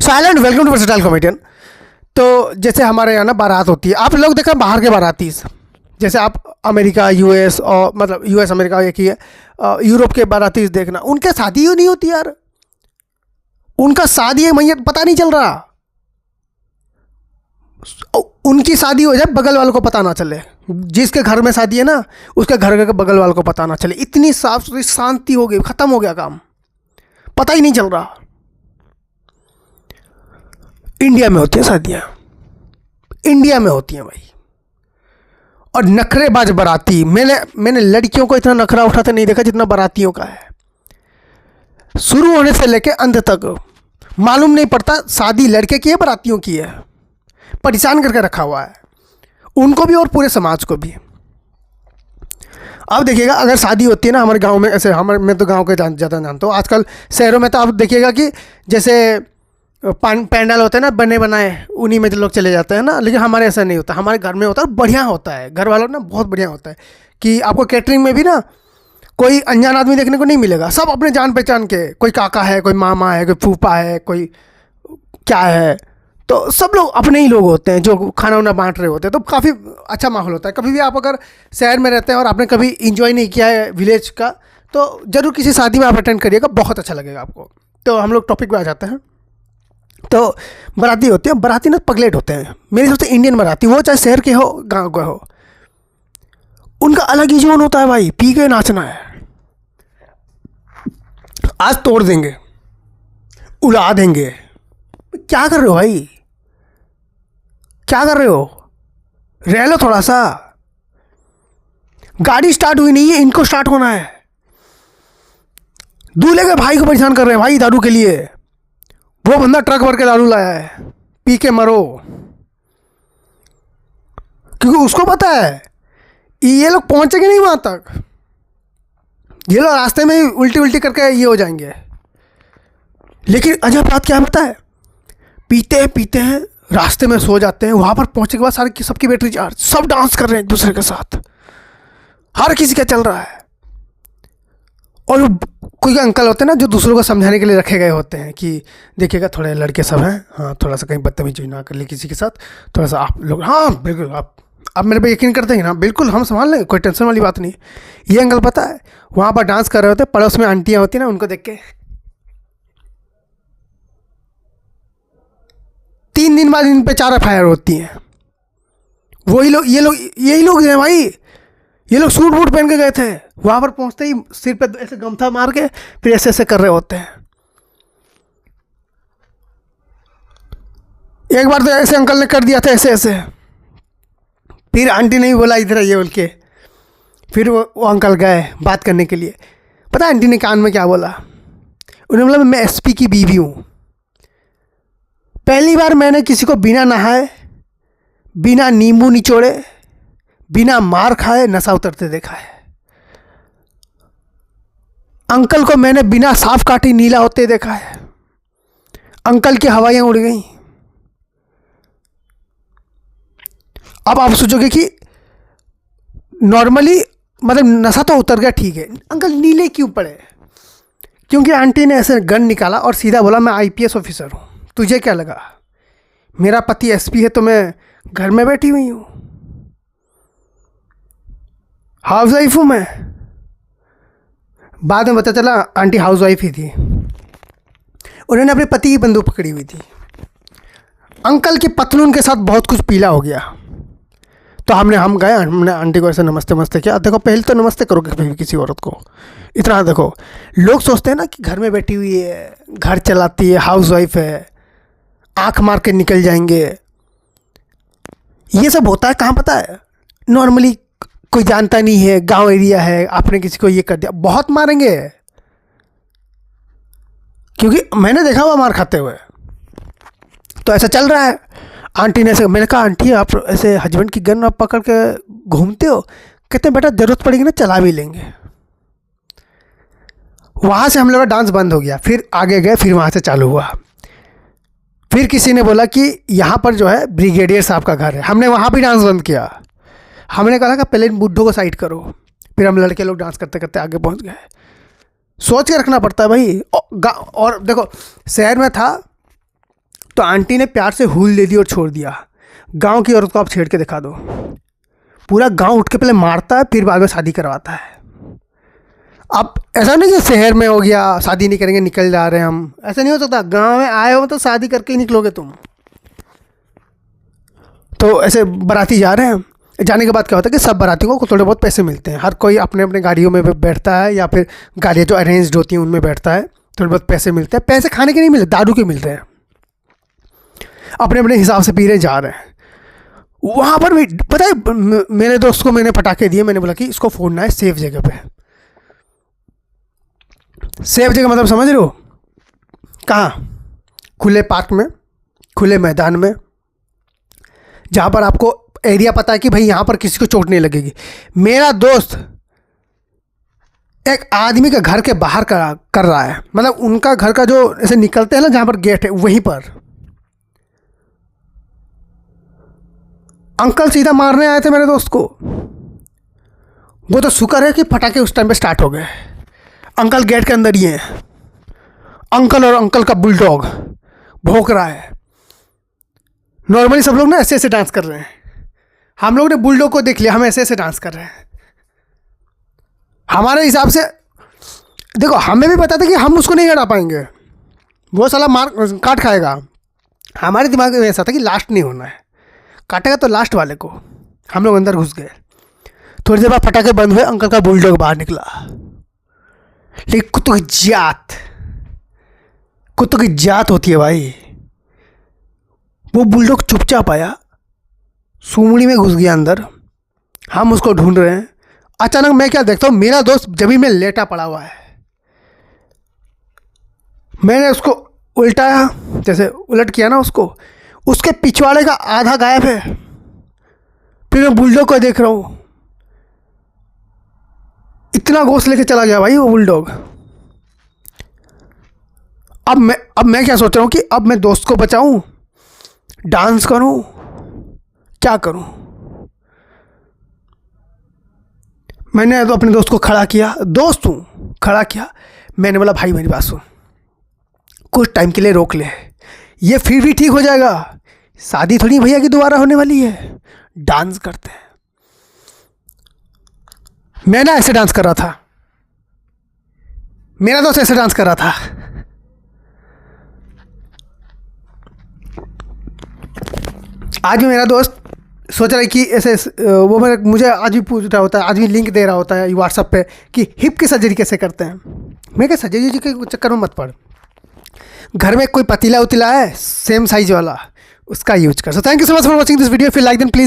Silent welcome to versatile comedian. तो जैसे हमारे यहाँ ना बारात होती है, आप लोग देखा बाहर के बाराती, जैसे आप अमेरिका यूएस और मतलब यूएस अमेरिका एक ही है, यूरोप के बाराती देखना, उनके शादी ही नहीं होती यार। उनका शादी है मैयत पता नहीं चल रहा, उनकी शादी हो जाए बगल वालों को पता ना चले, जिसके घर में शादी है ना उसके घर के बगल वालों को पता ना चले। इतनी साफ सुथरी शांति हो गई, खत्म हो गया काम, पता ही नहीं चल रहा। इंडिया में होती है शादियां, इंडिया में होती हैं भाई। और नखरेबाज बाराती, मैंने लड़कियों को इतना नखरा उठाते नहीं देखा जितना बारातियों का है। शुरू होने से लेके अंत तक मालूम नहीं पड़ता शादी लड़के की है बारातियों की है, परेशान करके रखा हुआ है उनको भी और पूरे समाज को भी। अब देखिएगा अगर शादी होती है ना हमारे गांव में, ऐसे मैं तो गांव के ज़्यादा जानता हूँ, आजकल शहरों में तो आप देखिएगा कि जैसे पैंडल होते हैं ना बने बनाए, उन्हीं में जो लोग चले जाते हैं ना, लेकिन हमारे ऐसा नहीं होता। हमारे घर में होता है, बढ़िया होता है, घर वालों ना बहुत बढ़िया होता है कि आपको कैटरिंग में भी ना कोई अनजान आदमी देखने को नहीं मिलेगा। सब अपने जान पहचान के, कोई काका है, कोई मामा है, कोई फूफा है, कोई क्या है, तो सब लोग अपने ही लोग होते हैं जो खाना वाना बांट रहे होते हैं। तो काफ़ी अच्छा माहौल होता है। कभी भी आप अगर शहर में रहते हैं और आपने कभी इंजॉय नहीं किया है विलेज का, तो ज़रूर किसी शादी में आप अटेंड करिएगा, बहुत अच्छा लगेगा आपको। तो हम लोग टॉपिक पे आ जाते हैं। तो बाराती होती है, बाराती ना पगलेट होते हैं मेरे हिसाब से, इंडियन बाराती, वो चाहे शहर के हो गांव का हो, उनका अलग ही जोन होता है भाई। पी के नाचना है, आज तोड़ देंगे, उड़ा देंगे। क्या कर रहे हो भाई, क्या कर रहे हो, रह लो थोड़ा सा। गाड़ी स्टार्ट हुई नहीं है, इनको स्टार्ट होना है। दूल्हे के भाई को परेशान कर रहे हैं भाई दारू के लिए। वो बंदा ट्रक भर के दारू लाया है, पी के मरो, क्योंकि उसको पता है ये लोग पहुंचेंगे नहीं वहां तक, ये लोग रास्ते में ही उल्टी उल्टी करके ये हो जाएंगे। लेकिन अजब बात क्या पता है, पीते हैं रास्ते में सो जाते हैं, वहां पर पहुंचने के बाद सारी सबकी बैटरी चार्ज, सब डांस कर रहे हैं एक दूसरे के साथ, हर किसी का चल रहा है। और कोई अंकल होते हैं ना जो दूसरों को समझाने के लिए रखे गए होते हैं कि देखिएगा थोड़े लड़के सब हैं, हाँ थोड़ा सा कहीं बदतमीजी ना कर ले किसी के साथ, थोड़ा सा आप लोग, हाँ बिल्कुल आप मेरे पे यकीन करते हैं ना, बिल्कुल हम संभाल लेंगे, कोई टेंशन वाली बात नहीं। ये अंकल पता है वहाँ पर डांस कर रहे होते, पड़ोस में आंटियाँ होती हैं ना, उनको देख के 3 दिन बाद इन पे 4 FIR होती हैं। वही लोग, यही लोग हैं भाई। ये लोग सूट बूट पहन के गए थे, वहां पर पहुंचते ही सिर पे ऐसे गमछा मार के फिर ऐसे कर रहे होते हैं। एक बार तो ऐसे अंकल ने कर दिया था ऐसे, फिर आंटी ने भी बोला इधर आइए बोल के, फिर वो अंकल गए बात करने के लिए। पता है आंटी ने कान में क्या बोला, उन्होंने बोला मैं SP की बीवी हूँ, पहली बार मैंने किसी को बिना नहाए, बिना नींबू निचोड़े, बिना मार खाए नशा उतरते देखा है। अंकल को मैंने बिना साफ काटी नीला होते देखा है। अंकल की हवाइयां उड़ गई। अब आप सोचोगे कि नॉर्मली मतलब नशा तो उतर गया, ठीक है, अंकल नीले क्यों पड़े? क्योंकि आंटी ने ऐसे गन निकाला और सीधा बोला मैं IPS ऑफिसर हूं, तुझे क्या लगा मेरा पति SP है तो मैं घर में बैठी हुई हूं, हाउस वाइफ हूँ मैं। बाद में पता चला आंटी हाउस वाइफ ही थी, उन्होंने अपने पति की बंदूक पकड़ी हुई थी। अंकल के पतलून के साथ बहुत कुछ पीला हो गया, तो हम गए, हमने आंटी को ऐसे नमस्ते किया। देखो पहले तो नमस्ते करोगे कभी भी किसी औरत को, इतना देखो लोग सोचते हैं ना कि घर में बैठी हुई है, घर चलाती है, हाउस वाइफ है, आँख मार के निकल जाएंगे, ये सब होता है कहाँ पता है। नॉर्मली कोई जानता नहीं है, गांव एरिया है, आपने किसी को ये कर दिया बहुत मारेंगे, क्योंकि मैंने देखा हुआ मार खाते हुए। तो ऐसा चल रहा है। आंटी ने ऐसे, मैंने कहा आंटी आप ऐसे हस्बैंड की गन आप पकड़ के घूमते हो? कहते हैं बेटा जरूरत पड़ेगी ना चला भी लेंगे। वहाँ से हम लोग का डांस बंद हो गया, फिर आगे गए, फिर वहाँ से चालू हुआ। फिर किसी ने बोला कि यहाँ पर जो है ब्रिगेडियर साहब का घर है, हमने वहाँ भी डांस बंद किया। हमने कहा कि पहले इन बुड्ढों को साइड करो, फिर हम लड़के लोग डांस करते करते आगे पहुँच गए। सोच के रखना पड़ता है भाई। और देखो शहर में था तो आंटी ने प्यार से हुल दे दी और छोड़ दिया। गांव की औरत को आप छेड़ के दिखा दो, पूरा गांव उठ के पहले मारता है, फिर बाद में शादी करवाता है। अब ऐसा नहीं कि शहर में हो गया शादी नहीं करेंगे निकल जा रहे हैं हम, ऐसा नहीं हो सकता। गांव में आए हो तो शादी करके ही निकलोगे तुम। तो ऐसे बाराती जा रहे हैं, जाने के बाद क्या होता है कि सब बारातियों को थोड़े बहुत पैसे मिलते हैं। हर कोई अपने अपने गाड़ियों में बैठता है या फिर गाड़ियाँ जो अरेंज्ड होती हैं उनमें बैठता है। थोड़े बहुत पैसे मिलते हैं, पैसे खाने के नहीं मिलते, दारू के मिलते हैं। अपने अपने हिसाब से पी रहे जा रहे हैं। वहाँ पर भी पता है मेरे दोस्त को मैंने पटाखे दिए, मैंने बोला कि इसको फोड़ना है सेफ जगह पे। सेफ जगह मतलब समझ रहे हो कहाँ? खुले पार्क में, खुले मैदान में, जहाँ पर आपको एरिया पता है कि भाई यहाँ पर किसी को चोट नहीं लगेगी। मेरा दोस्त एक आदमी के घर के बाहर कर रहा है, मतलब उनका घर का जो ऐसे निकलते हैं ना जहाँ पर गेट है वहीं पर। अंकल सीधा मारने आए थे मेरे दोस्त को। वो तो शुक्र है कि पटाखे उस टाइम पे स्टार्ट हो गए। अंकल गेट के अंदर ही हैं। अंकल और अंकल का बुलडॉग भौंक रहा है। नॉर्मली सब लोग ना ऐसे ऐसे डांस कर रहे हैं, हम लोग ने बुलडॉग को देख लिया, हम ऐसे ऐसे डांस कर रहे हैं। हमारे हिसाब से देखो, हमें भी पता था कि हम उसको नहीं हटा पाएंगे, वो साला मार काट खाएगा। हमारे दिमाग में ऐसा था कि लास्ट नहीं होना है, काटेगा तो लास्ट वाले को। हम लोग अंदर घुस गए। थोड़ी देर बाद पटाखे बंद हुए, अंकल का बुलडॉग बाहर निकला। लेकिन कुत्तों की जात होती है भाई। वो बुलडॉग चुपचाप आया, सूमड़ी में घुस गया अंदर। हम उसको ढूंढ रहे हैं। अचानक मैं क्या देखता हूँ, मेरा दोस्त जमीन में लेटा पड़ा हुआ है। मैंने उसको उल्टाया, जैसे उलट किया ना उसको, उसके पिछवाड़े का आधा गायब है। फिर मैं बुलडॉग को देख रहा हूँ, इतना गोश्त लेके चला गया भाई वो बुलडॉग। अब मैं क्या सोच रहा हूँ कि अब मैं दोस्त को बचाऊं, डांस करूं, क्या करूं। मैंने तो अपने दोस्त को खड़ा किया, दोस्त हूँ, खड़ा किया। मैंने बोला भाई मेरी बात सुन, कुछ टाइम के लिए रोक ले, ये फिर भी ठीक हो जाएगा। शादी थोड़ी भैया की दोबारा होने वाली है, डांस करते हैं। मैं ना ऐसे डांस कर रहा था, मेरा दोस्त ऐसे डांस कर रहा था। आज भी मेरा दोस्त सोच रहा है कि ऐसे वो मुझे आज भी पूछ रहा होता है, आज भी लिंक दे रहा होता है व्हाट्सएप पे कि हिप की सर्जरी कैसे करते हैं। मैं क्या सर्जरी के चक्कर में मत पड़, घर में कोई पतीला उतीला है सेम साइज वाला, उसका यूज कर। So thank you so much for watching this video. If you like then please